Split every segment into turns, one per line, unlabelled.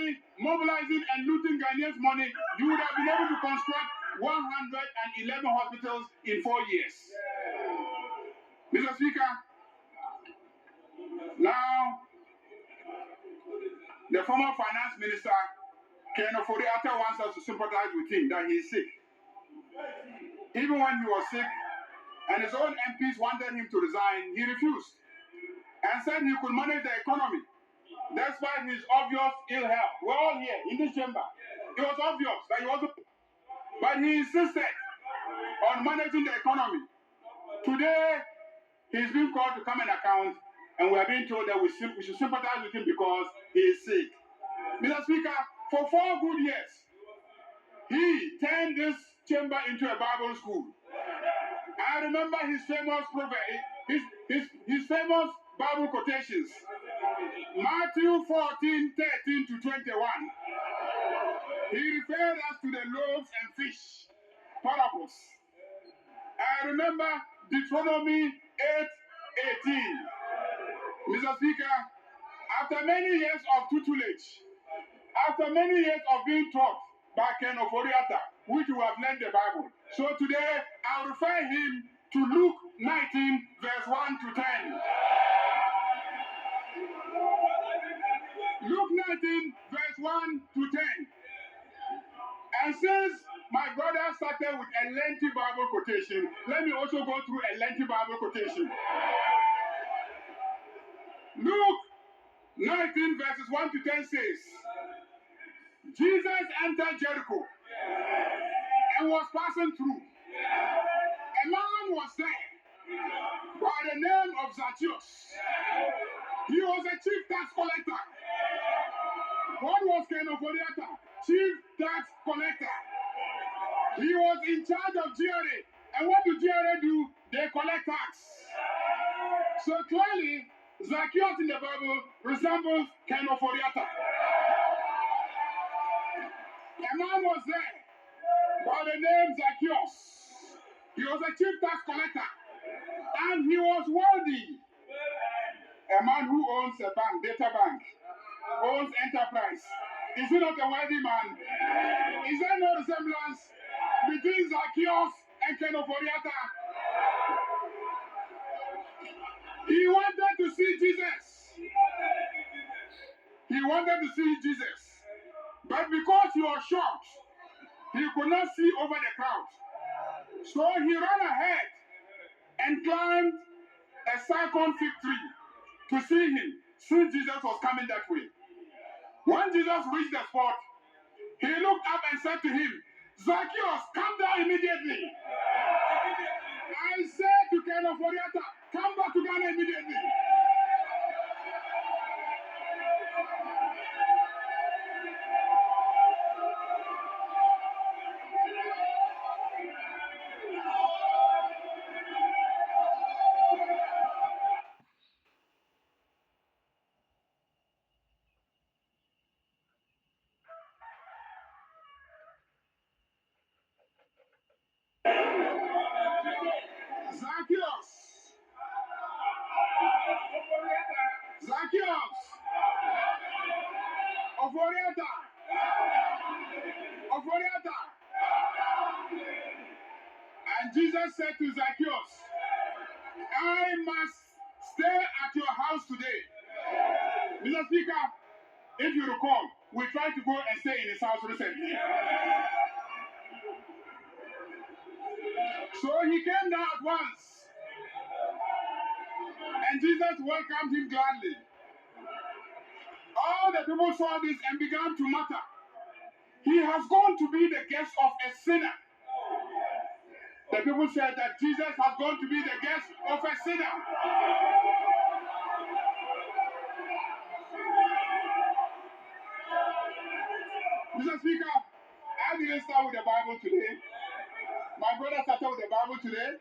actually mobilizing and looting Ghanaians' money, you would have been able to construct 111 hospitals in 4 years. Mr. Speaker, now the former finance minister, Ken Ofori-Atta, wants us to sympathize with him that he is sick. Even when he was sick and his own MPs wanted him to resign, he refused and said he could manage the economy despite his obvious ill health. We're all here in this chamber. It was obvious that he wasn't, but he insisted on managing the economy. Today, he's been called to come and account, and we are being told that we should sympathize with him because he is sick. Mr. Speaker, for 4 good years, he turned this chamber into a Bible school. I remember his famous his famous Bible quotations. Matthew 14:13-21. He referred us to the loaves and fish parables. I remember Deuteronomy 8:18. Mr. Speaker, after many years of tutelage, after many years of being taught by Ken Ofori-Atta, which we have learned the Bible. So today, I'll refer him to Luke 19, verse 1-10. Luke 19, verse 1-10. And since my brother started with a lengthy Bible quotation, let me also go through a lengthy Bible quotation. Luke 19, verses 1-10 says, Jesus entered Jericho and was passing through. A man was there by the name of Zacchaeus. He was a chief tax collector. What was Ken Ofori-Atta? Chief tax collector. He was in charge of GRA. And what do GRA do? They collect tax. So clearly, Zacchaeus in the Bible resembles Ken Ofori-Atta. A man was there by the name Zacchaeus. He was a chief tax collector. And he was wealthy. A man who owns a bank, Data Bank, owns Enterprise. Is he not a wealthy man? Is there no resemblance between Zacchaeus and Ken Ofori-Atta? He wanted to see Jesus. He wanted to see Jesus. But because he was shocked, he could not see over the crowd. So he ran ahead and climbed a cyclone fig tree to see him, since Jesus was coming that way. When Jesus reached the spot, he looked up and said to him, Zacchaeus, come down immediately. I said to Ken Ofori-Atta, come back to Ghana immediately. Zacchaeus! Zacchaeus! Ofori-Atta! Ofori-Atta! And Jesus said to Zacchaeus, I must stay at your house today. Mr. Speaker, if you recall, we tried to go and stay in his house recently. So he came down at once. And Jesus welcomed him gladly. All the people saw this and began to mutter, he has gone to be the guest of a sinner. The people said that Jesus has gone to be the guest of a sinner. Mr. Speaker, I didn't start with the Bible today. My brother started with the Bible today,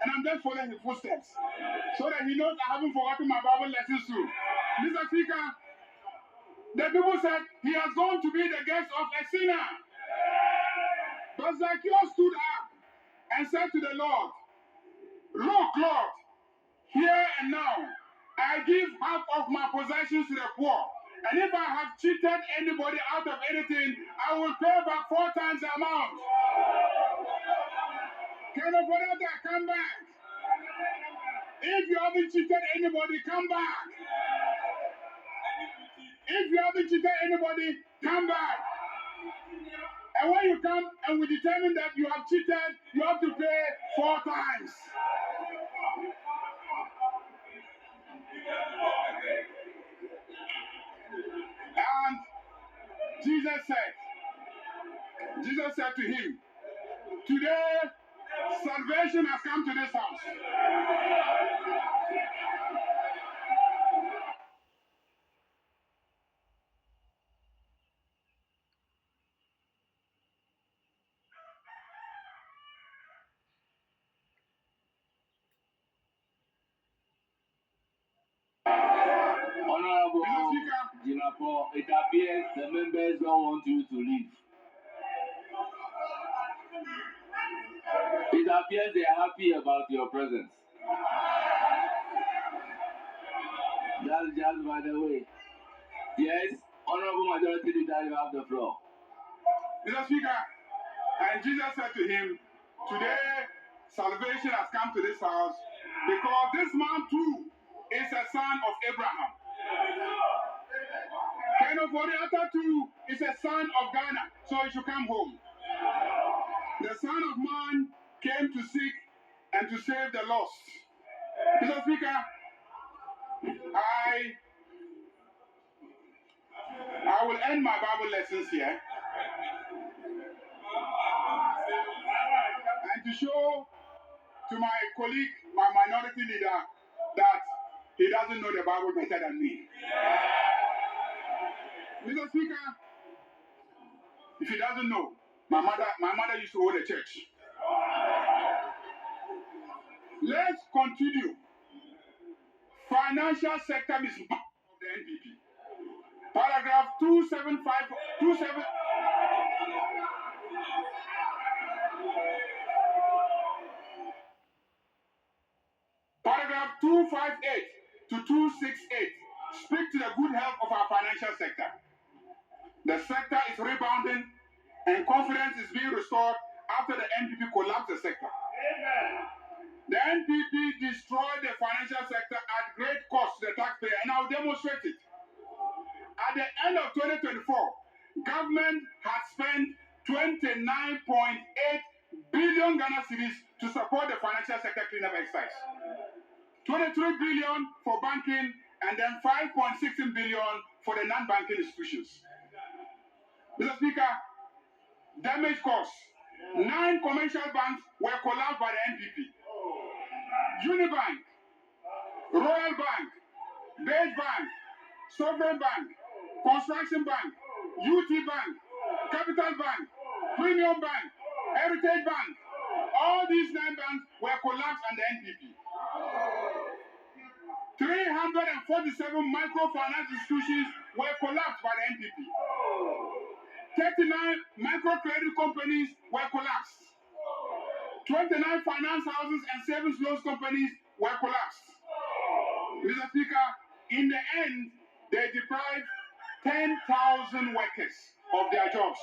and I'm just following his footsteps so that he knows I haven't forgotten my Bible lessons too. Mr. Speaker, the people said he has gone to be the guest of a sinner. But Zacchaeus stood up and said to the Lord, look, Lord, here and now, I give half of my possessions to the poor. And if I have cheated anybody out of anything, I will pay back 4 times the amount. Can I come back? If you haven't cheated anybody, come back. If you haven't cheated anybody, come back. And when you come and we determine that you have cheated, you have to pay 4 times. And Jesus said to him, today salvation has come to this house.
Honorable Jinapo, it appears the members don't want you to leave. It appears they are happy about your presence. That's just by the way. Yes, Honorable Majority Leader, you have the floor.
Mr. Speaker, and Jesus said to him, today salvation has come to this house because this man too is a son of Abraham. Kenoforiata too is a son of Ghana, so he should come home. The Son of Man came to seek and to save the lost. Mr. Speaker, I will end my Bible lessons here. And to show to my colleague, my minority leader, that he doesn't know the Bible better than me. Mr. Speaker, if he doesn't know, my mother used to own a church. Let's continue. Financial sector is part of the NPP. Paragraph 275. Paragraph 258 to 268 speak to the good health of our financial sector. The sector is rebounding and confidence is being restored after the NPP collapsed the sector. The NPP destroyed the financial sector at great cost to the taxpayer, and I'll demonstrate it. At the end of 2024, government had spent 29.8 billion Ghana cedis to support the financial sector cleanup exercise. 23 billion for banking, and then 5.16 billion for the non-banking institutions. Mr. Speaker, damage costs. 9 commercial banks were collapsed by the NPP. Unibank, Royal Bank, Beige Bank, Sovereign Bank, Construction Bank, UT Bank, Capital Bank, Premium Bank, Heritage Bank. All these 9 banks were collapsed under NPP. 347 microfinance institutions were collapsed by the NPP. 39 microcredit companies were collapsed. 29 finance houses and savings loans companies were collapsed. Mr. Speaker, in the end, they deprived 10,000 workers of their jobs.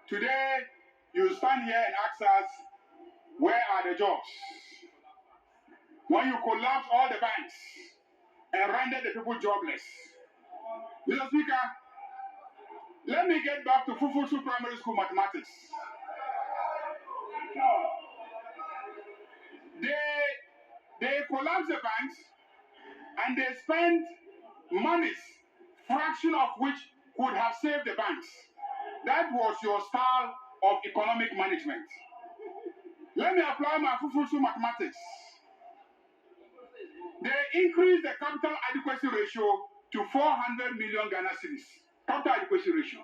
Today, you stand here and ask us, where are the jobs? When you collapse all the banks and render the people jobless. Mr. Speaker, let me get back to Fufusu Primary School mathematics. They collapsed the banks and they spent monies, fraction of which could have saved the banks. That was your style of economic management. Let me apply my Fufusu mathematics. They increased the capital adequacy ratio to 400 million Ghana cedis. Capital adequacy ratio.